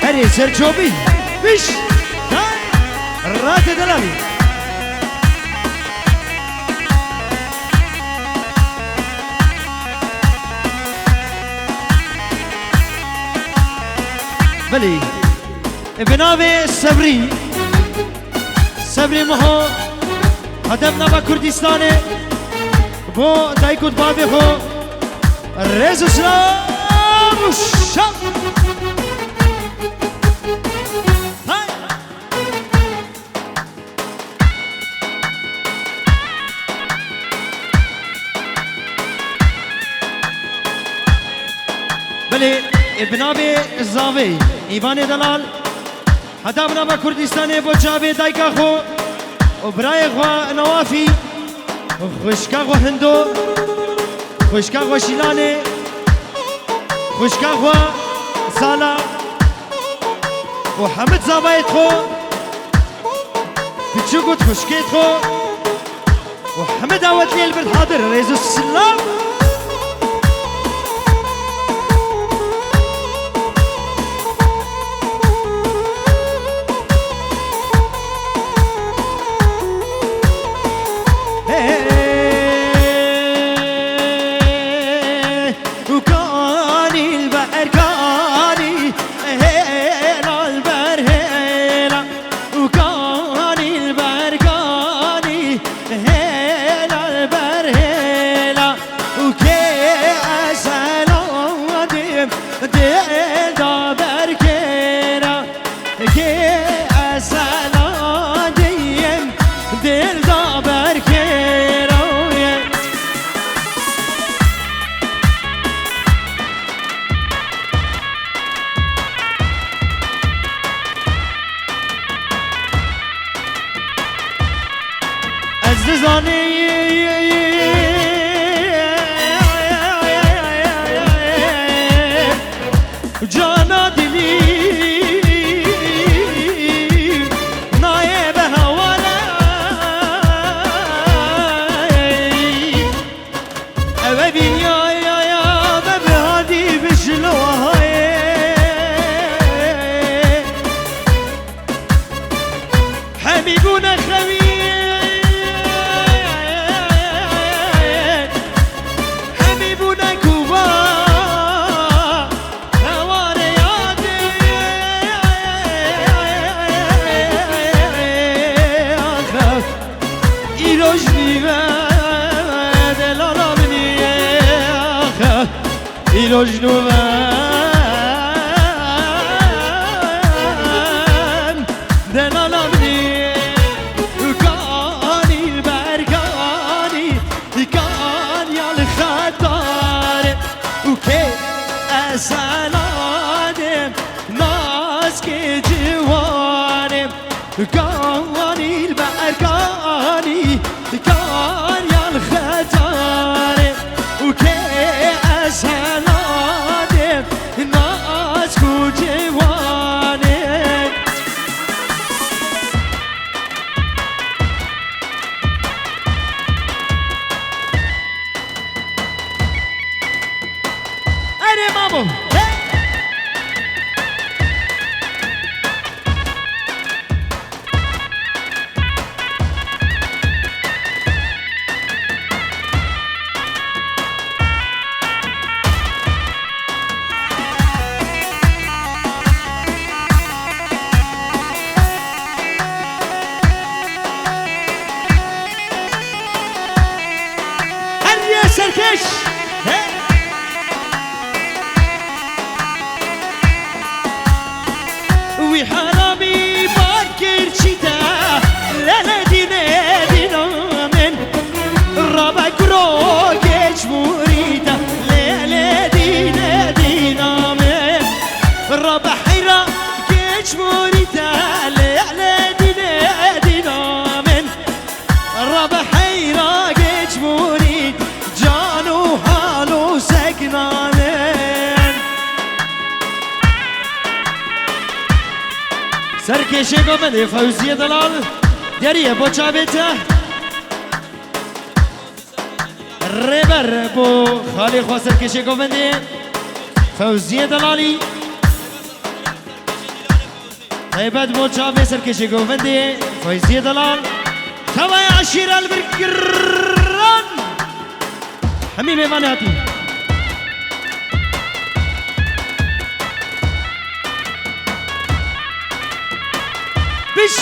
هري سرجوبي فيش رات دلالي بلي بناوي صبري مهو هدفنا با كردستاني بو دايكود بابي خو ريزو سلام وشام بلي بنابي الزاوي ايوان دلال هدفنا با كردستاني بو جابي دايكا خو وبراي خو نوافي خوشكا خو هندو خوشكا خو شیلانه خوشكا خو سالا و حمد زابایت خو بچوکت خوشکیت خو و حمد آوت لیل بالحاضر ريزو السلام سرکشه گمده فوزی دلال دیریه با چابته ربر بو خالی خوا سرکشی گوونده فوزیه دلالی طيبت بو چاوه سرکشی گوونده فوزیه دلال توای عشیر البرگران همین میوانه هاتی بش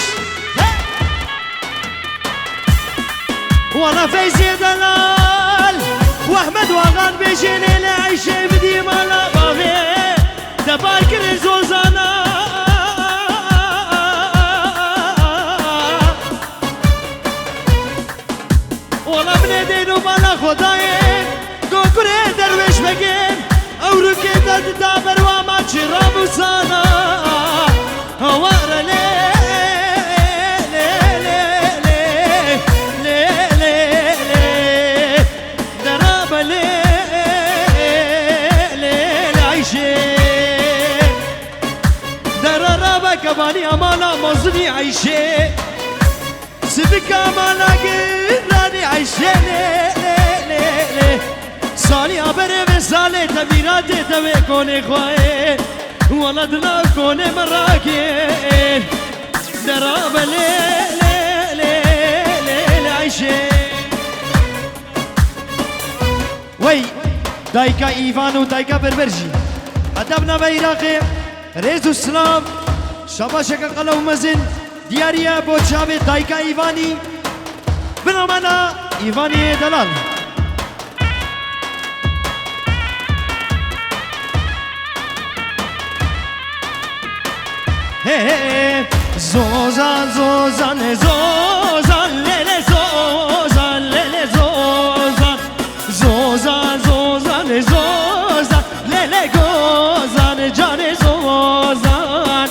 وانا فوزیه دلال واحمد واغان بيجين العيش بدي مالا باغي تبارك زوزانا ولا من دينو مالا خداي كوكري درويش بكين او ركيتا تدابر وما تشرب وسانا هوار ليه كباني أمانا مصني عيشي سبك أمانا قراني عيشي لي لي لي لي سالي أبري بسالي تبيرات تبي كوني خواهي ولدنا كوني مراكين دراب لي لي لي لي عيشي وي دايكا إيفان ودايكا بربرجي أدبنا بيراقي ريزو السلام شباشك قلو مزن دياريا بوچاوي دايكا ايواني بنامانا ايواني دلال هي زوزان زوزان زوزان ليلي زوزان ليلي زوزان زوزان زوزان زوزان ليلي غوزان جاني زوزان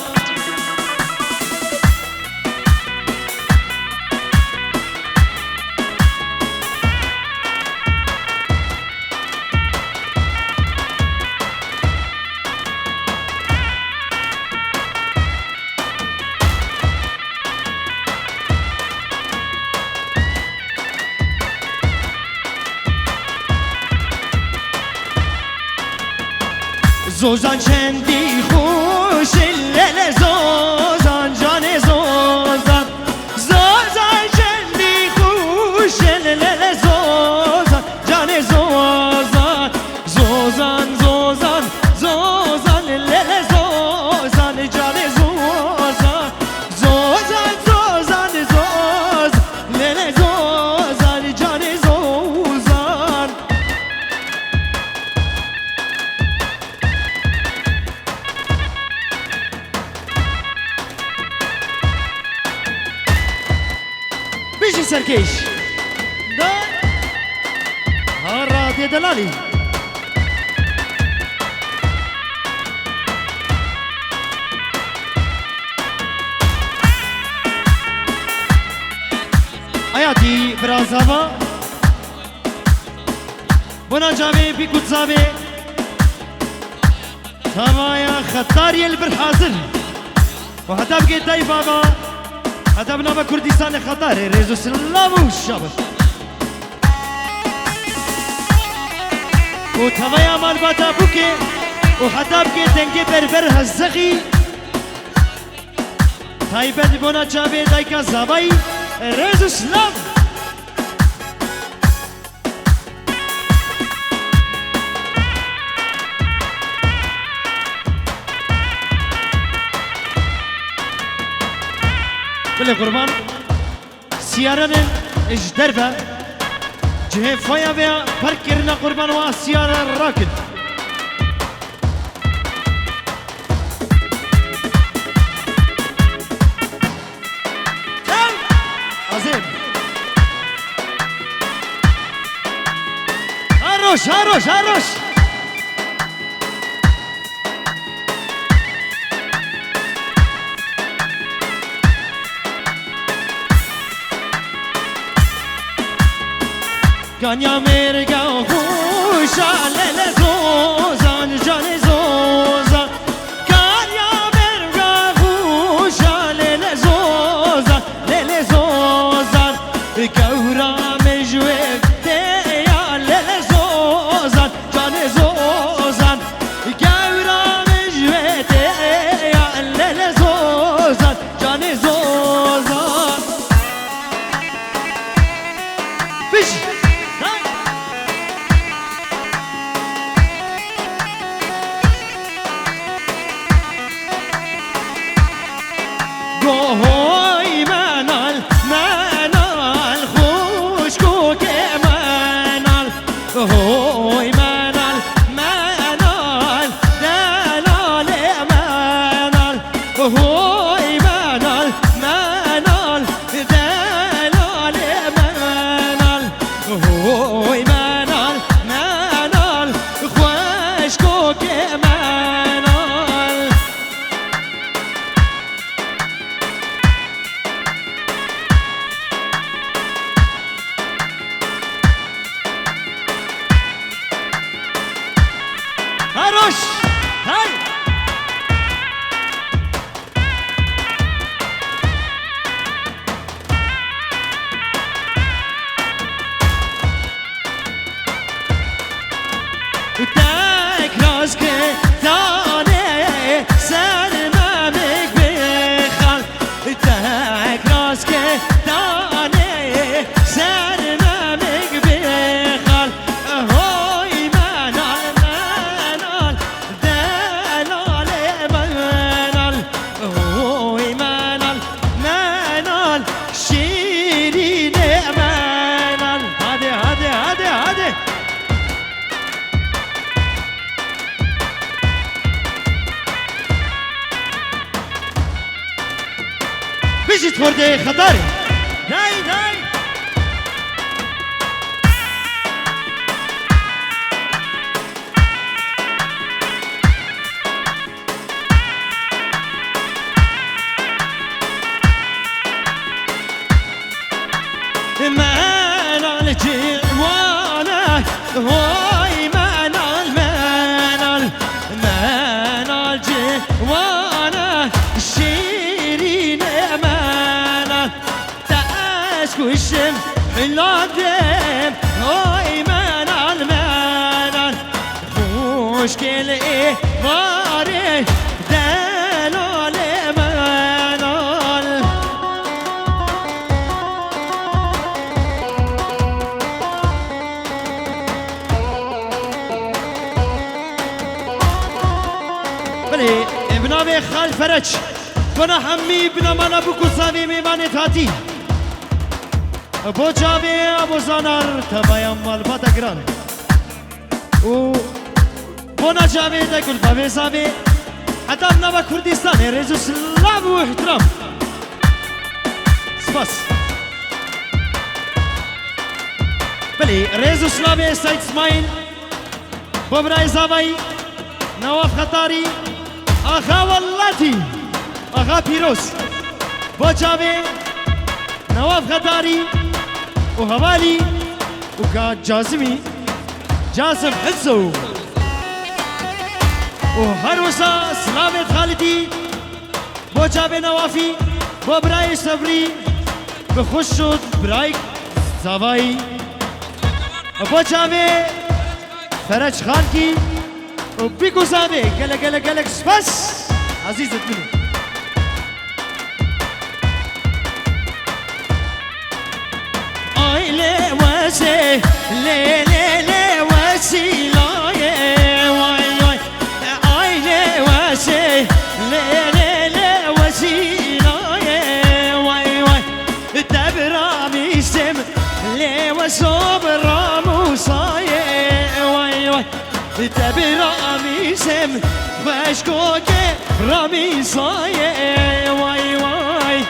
زوزان چندی خوش لیل زوزان جان زوزان زوزان چندی خوش لیل زوزان جان زوزان زوزان زوزان زوزان لیل زوزان جان زوزان زوزان زوزان زوزان لیل زوزان جان زوزان بيجي سركيش ده هارات يا دلالي اياتي برازافا بنا جابي بيكوت زابي تمايا خطاري البرحاضر وحتى بقيت داي بابا أدبنا بكردستان خطاري ريزو سلام والشابش وتهويا مال باتا بوكي وحتى بكي تنكي بربر هزغي تايبت بونا جابي دايكا زاباي ريزو سلام بله قربان سيارة اج دربه جهه فايا بيا بركرنا قربان وا سيارة راكد عظيم هروش هروش هروش Ganya merga husha lele zozan jane zozan Ganya merga husha lele zozan Gaura mejwefte ya فروش هاي تاك راسك تاني سلمامك بخال تاك راسك تاني سلمامك بخال هوي منال منال دلال منال هوي منال منال شيرين منال هادي هادي هادي هادي بيجي تفردي خطاري داي داي منال جوانا هوي منال منال منال جوانا شيرين منال تأسكشم حلادم هوي منال منال مشكل ايه واري دلال منال بله ابناوی خال فرج کنا همی ابن من بو کساوی میوان تاتی بو جاوی ابو زانار تبایم مال باتگران و بونا جاوی دکل باوی زاوی حتی نوا کردستان رزو سلام و احترام سپاس بله رزو سلامی سید اسماعیل ببرای زاوی نواف خطاری آخا واللاتی آخا پیروز با جاوی نواف خطاری و حوالی و کا جازمی جاسم حسو و هر وسا سلامت خالدی با جاوی نوافی با برای صبری به خوش شد برای زاوی با جاوی فرج خان کی و بیگو زاوی گلک گلک گلک سپاس عزیزت منو لي وسي لي لي لي وسي لا واي واي اي لي وسي لي لي لي وسي لا واي واي تبرامي سم لي وصبر موسى واي واي تبرامي سم بشكوك رامي صاي واي واي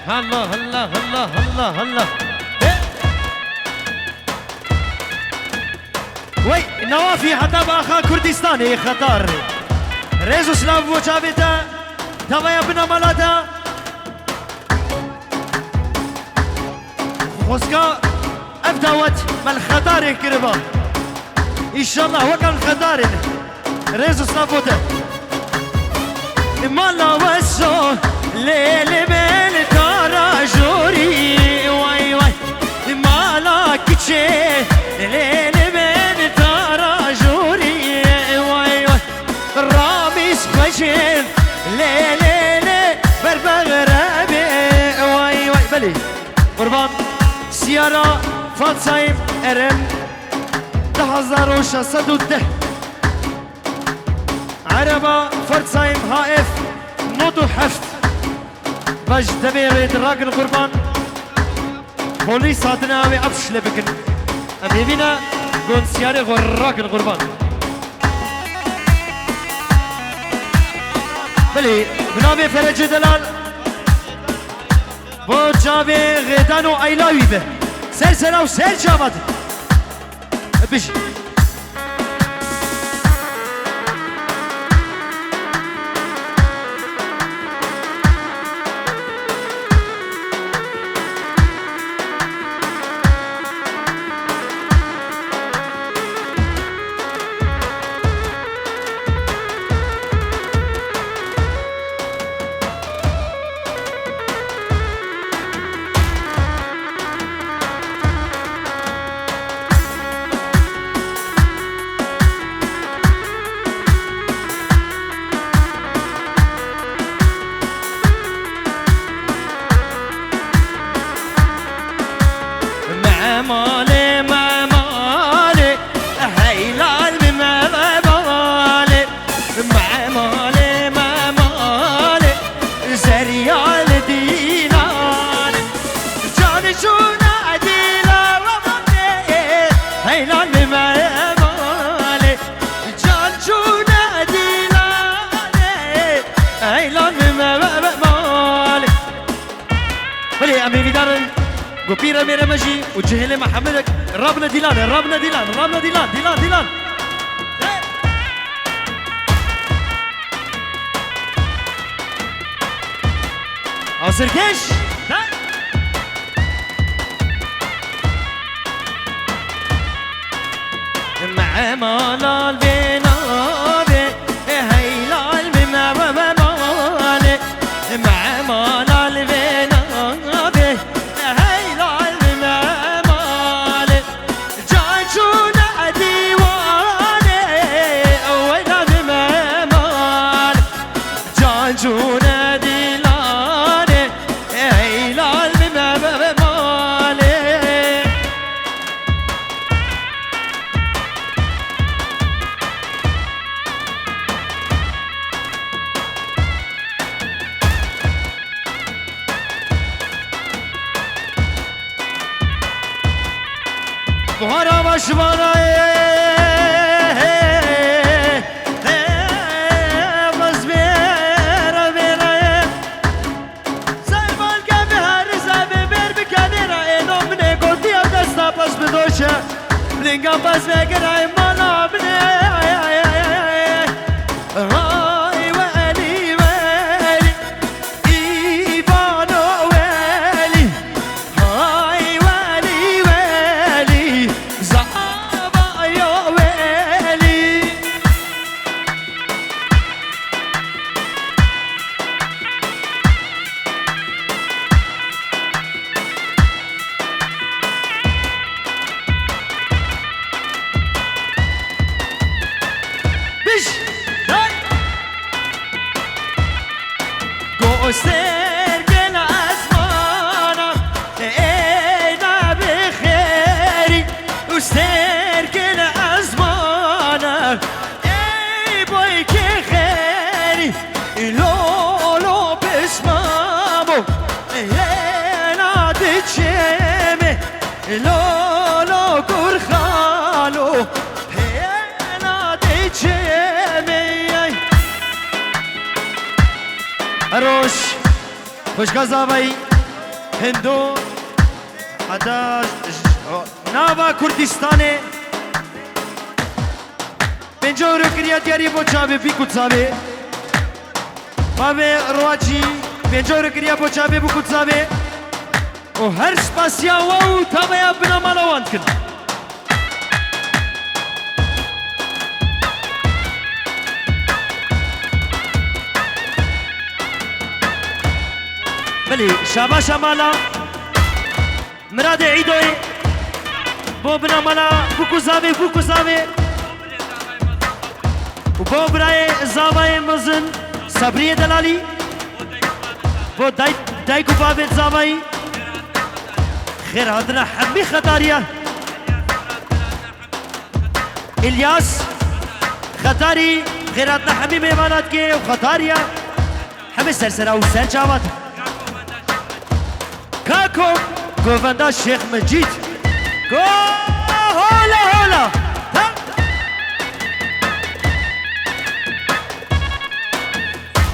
هلا هلا هلا هلا هلا وي نوافي حتى باخا كردستاني خطر ريزو سلاف وجابتا تبايا بنا ملاتا خسكا ابداوت من خطر كربا ان شاء الله وكان خطر ريزو سلاف وتا مالا وسو ليلي بين تراجوري واي واي مالا كيتشي ليلي بين تراجوري واي واي راميس خشن ليلي لي بربغرابي واي واي بلي قربان سيارة فاتصايم ارم 10610 عربة فرتصايم هائف نوتو حفت باش دبيري دراجن قربان بوليس هاتنا اوي ابش لبكن اميبينا قون سياري غراكن قربان بلي بنابي فرج دلال بو جابي غيدانو ايلاوي به سلسلة وسل جابت بيجي قبيرة ميرا مجي وجهلي محمدك ربنا ديلان ربنا ديلان ربنا ديلان ديلان ديلان أو سركش مع مالا البنابي هيلا الممالي مع مالا البنابي بهارا باشوانا بس بيرا بيرا سايبال كابي هارزا بير بكاديرا انو مني قلتي ابدستا بس بدوشا لنقا بس بيقرا مانا بني هاي ويلي ويلي ايفانو ويلي هاي ويلي ويلي زعبا يا ويلي بيش هاي قوسرقل أسمانا إينا بخيري وسرقل أسمانا إي بويك خيري لولو بسمامو إينا تجيمي لولو كرخالو إينا تجيمي روش خوش غزاوی هندو حدا ناوا کردستانه پنجو رو کریا دیاری بو چاوه بی کتساوه باوه رواجی پنجو رو کریا بو چاوه بو کتساوه و هر سپاسیا واو تاویا بنا مالوان کن بلي شاباش مالا مراد عيدوي بوبنا مالا بوكو زاوي وبوبراي زاوي مزن صبري دلالي بو دايكو بابت زاوي خير هادنا حمي خطاريا الياس خطاري خير هادنا حمي ميمانات كي وخطاريا حمي سرسرة وسر جاوات كاكم قوفندا الشيخ مجيد هولا هولا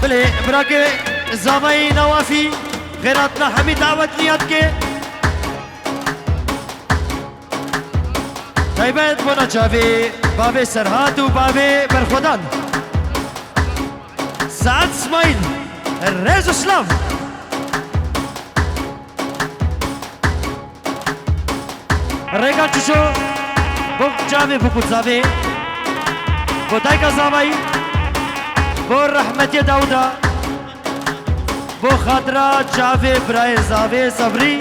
بله براکه زاوی نوافی غیراتنا همی دعوت نیاد که تایبت بنا چاوی بابه سرحات و بابه برخودان سعد اسماعیل رز اسلام ریگا چشو بک چاوی بکو چاوی بودای کا زاوی بو رحمتی داودا بو خاطرة چاوی برای زاوی صبری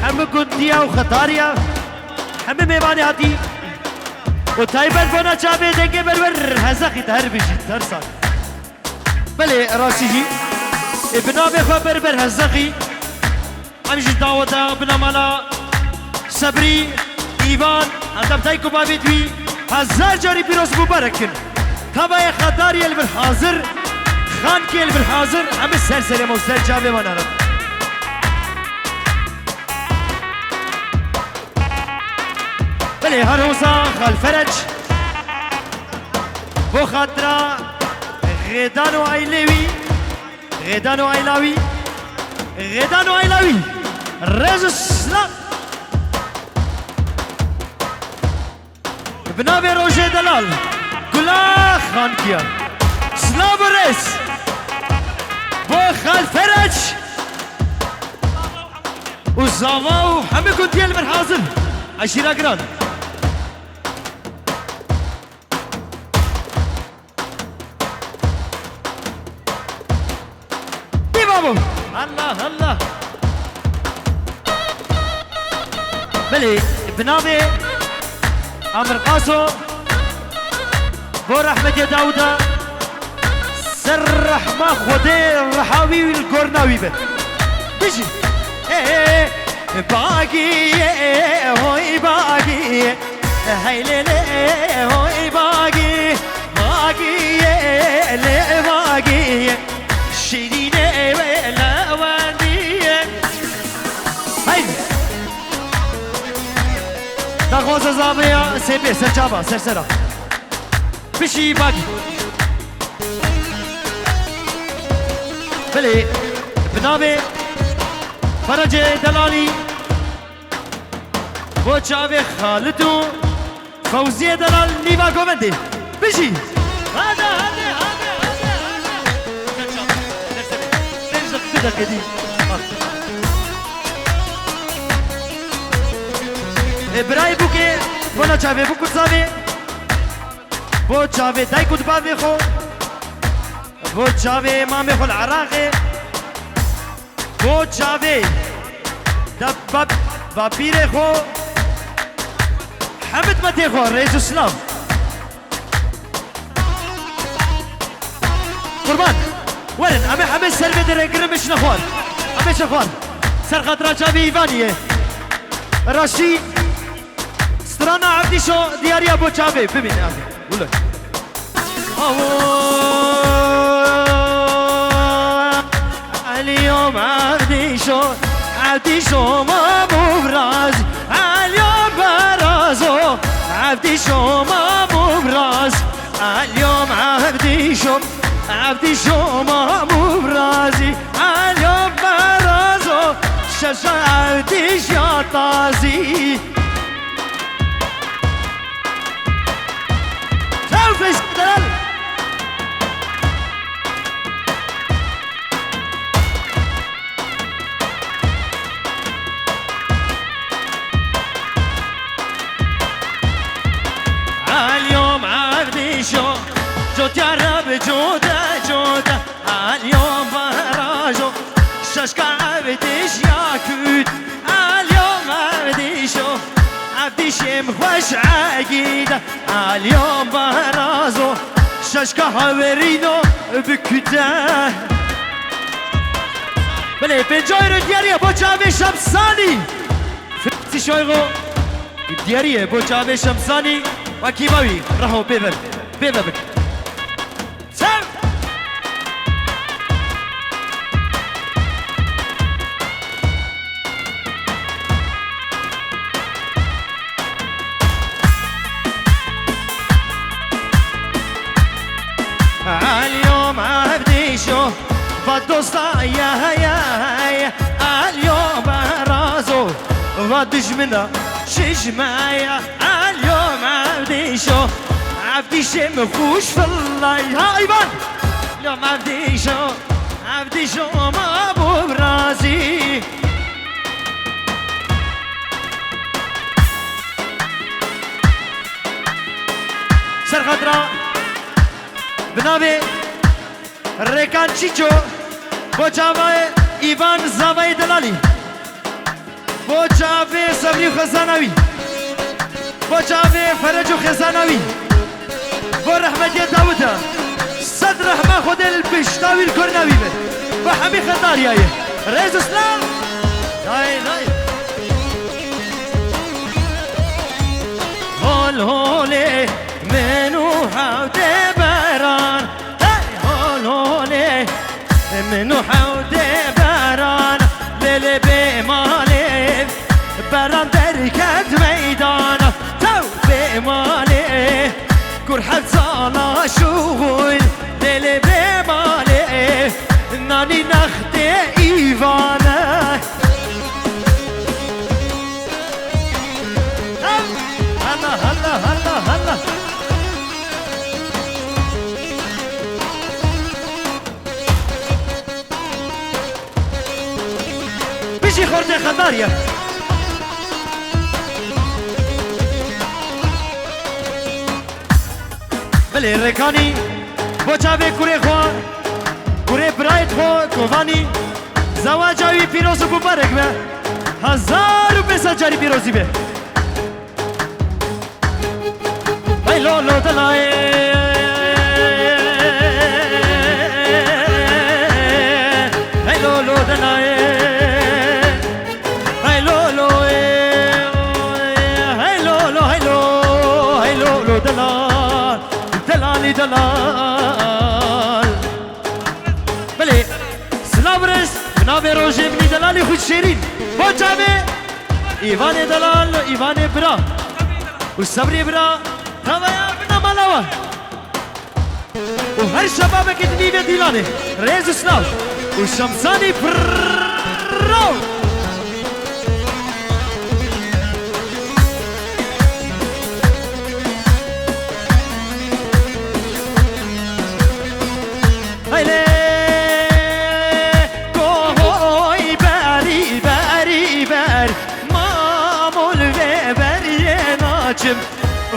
هم گندیا و خطاریا همه میوانی هاتی و تایبت بنا چاوی دنگه برور هزاقی تر بیشید تر سال بله راستی جی ابنا بخوا بربر هزاقی همشه داودا بنا مالا صبری ایوان ادم تایکو بابی دوی هزار جاری پیروز مبارکن کبای خطاری البالحاضر خان کی البالحاضر همه سر موسر چاوی من هرم بله هر روزا خال فرج بو خاطرة غیدان و عیلوی غیدان و عیلاوی غیدان و عیلاوی رز اسلام بنابه روژه دلال گلا خان کیا سلام و رس بو خال فرج و زاوا و همه گندیل من حاضر عشیره گران الله الله بله بنابه امر قاسو بو رحمت داودا سر رحمه خوده الرحاوي والقرناوي به بيجي باقي هوي باقي هاي ليلي هوي باقي باقي لي باقي شيريني ولا واني هاي دغوز زابيا سيبي سرچابا سرسرا بشي باقي بلي بنابي فرج دلالي بو چاوي خالدو فوزية دلال نيبا گومندي بشي هذا كده براي بوكي بونا چاوي بوكو زاوي بو چاوي داي كود باوي خو بو چاوي مامي خو العراقي بو چاوي دب بابيري خو حمد متي خو رئيس السلام قربان وين عمي حمد سر بدر قرمش نخوان عمي شخوان سر خاطرة چاوي ايوانيه راشي سترانا عبدي شو دياري ابو چاوي ببين يا اخي قول اليوم عبدي شو ما مبراز اليوم برازو عبدي شو ما مبراز اليوم عبدي شو ما مبرازي اليوم برازو شاشا عبدي شاطازي توفيش دلال اليوم عبدي شو جوت يا رب جودا اليوم براجو شاشكا عبديش يا كود اليوم عبدي شم خوش عقيدة اليوم برازو شاشكا هاورينو بكودا بله بنجای رو دیاریه با جاوه شمسانی فکتی شایغو دیاریه با جاوه شمسانی و کیماوی رهو بیبر اليوم عبدي شو فدوستا يا اليوم رازو ودجمنا شجمايا اليوم عبدي شو مفوش في الله ها ايوان اليوم عبدي شو ما ابو برازي سر خضرا بنابي ريكان چيچو بوچاوه ایوان زاوی دلالی بوچاوه صبری خزانوی بوچاوه فرج خزانوی بو رحمت داودا صد رحمه خود البشتاوی الكرنوی به و همی خطاریای رئیس اسلام های هول هوله منو حوده بران هول هوله منو حوده بران لیل بیماله بران درکت میدان تو بیماله گرحت زالا شغل لیل بیماله نانی نخت ایوانه هلا بيجي خورتي خضاريا بلي ريكاني بوچاوي كوري خوان كوري برايت خو كوفاني زواجاوي بيروزو مبارك به 1500 جاري بيروزي به هاي لولو دلاي هاي لولو دلاي هاي لولو هاي لولو هاي لولو دلال دلالي دلال بلي سلامرس بنابي روجي بني دلالي خود شيرين بوچاوي ايوان دلال ايوان برا والصبري برا توايا بنا مالاوا وهر شبابك تنيني ديلاني ريز سلاو والشمساني برو هايلي كوهوي باري باري بار مامول باري ناچم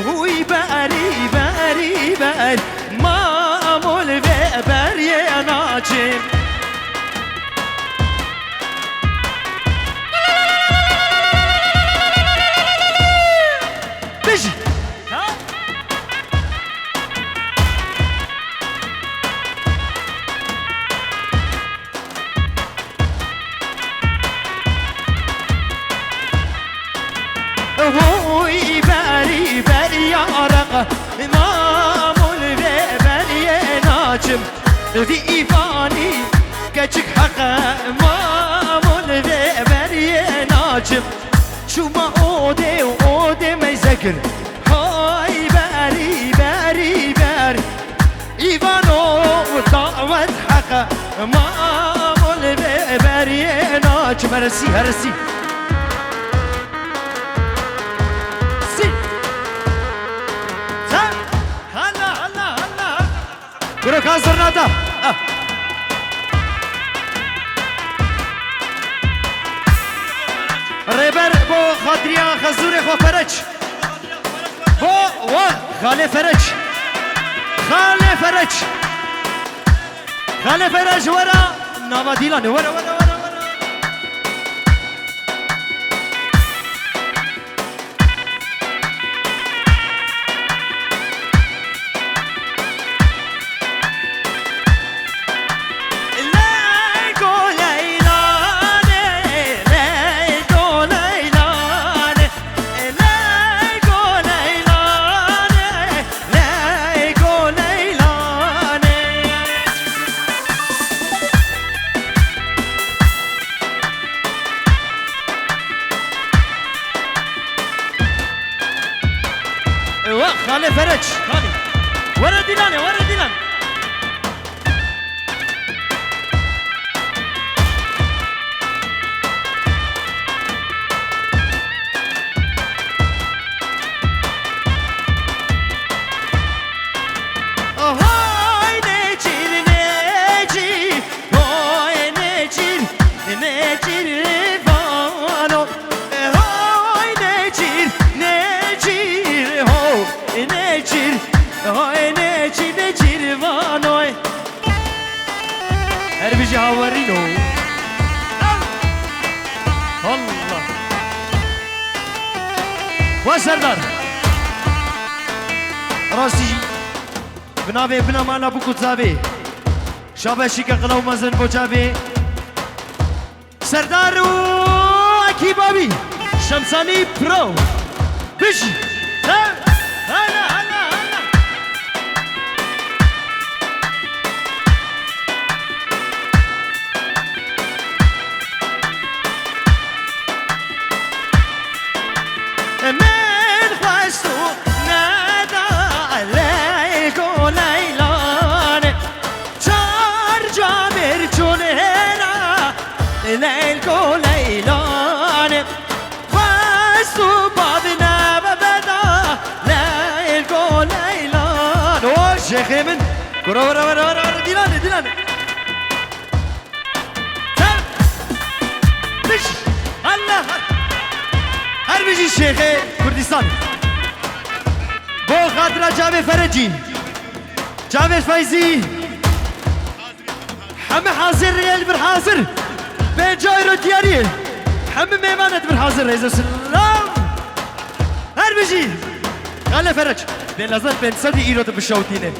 هوي باري باري بار مامول باري ناچم بيجي هوي باري باري يا رقة مامول باري ناچم في إيفاني كچك حقا مامول باري ناچم شو ما أودي ما يذكر هاي باري باري باري إيفانو دعوت حقا مامول باري ناچم هرسي برو كازر نادا ريبر بو خاطريا خزوري خو فرج بو خالي فرج خالي فرج ورا ناما ديلاني ورا بيجي هاورينو الله وسردار راسي بنابي بنا مانا بوكو تزابي شابشي كقلو مزن بوجابي سردار اكي بابي شمساني برو بيجي هلا هلا هلا من خواستو ندا عليكو ليلان چار جابر چون هنا ليلكو ليلان خواستو بابنا ببدا ليلكو ليلان او شيخ من كرو ورا ديلان بش الله هر بيجي شيخ كردستان بو خاطر جابر فرجي جابر فايزي حم حاضر ريال بالحاضر بجايرو دياري حم ميمانة بالحاضر رئيس السلام هر بيجي غالي فرج بين لازم بين صدي ايرو بالشوتينه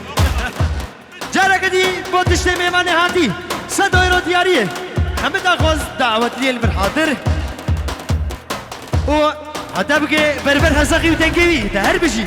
جارة كدي بو تشتي ميمانة هاتي صد ايرو دياري حم تاخذ دعوة ريال بالحاضر و هذا بقى بربر هزاقي وتنكيبي ده هر بيجي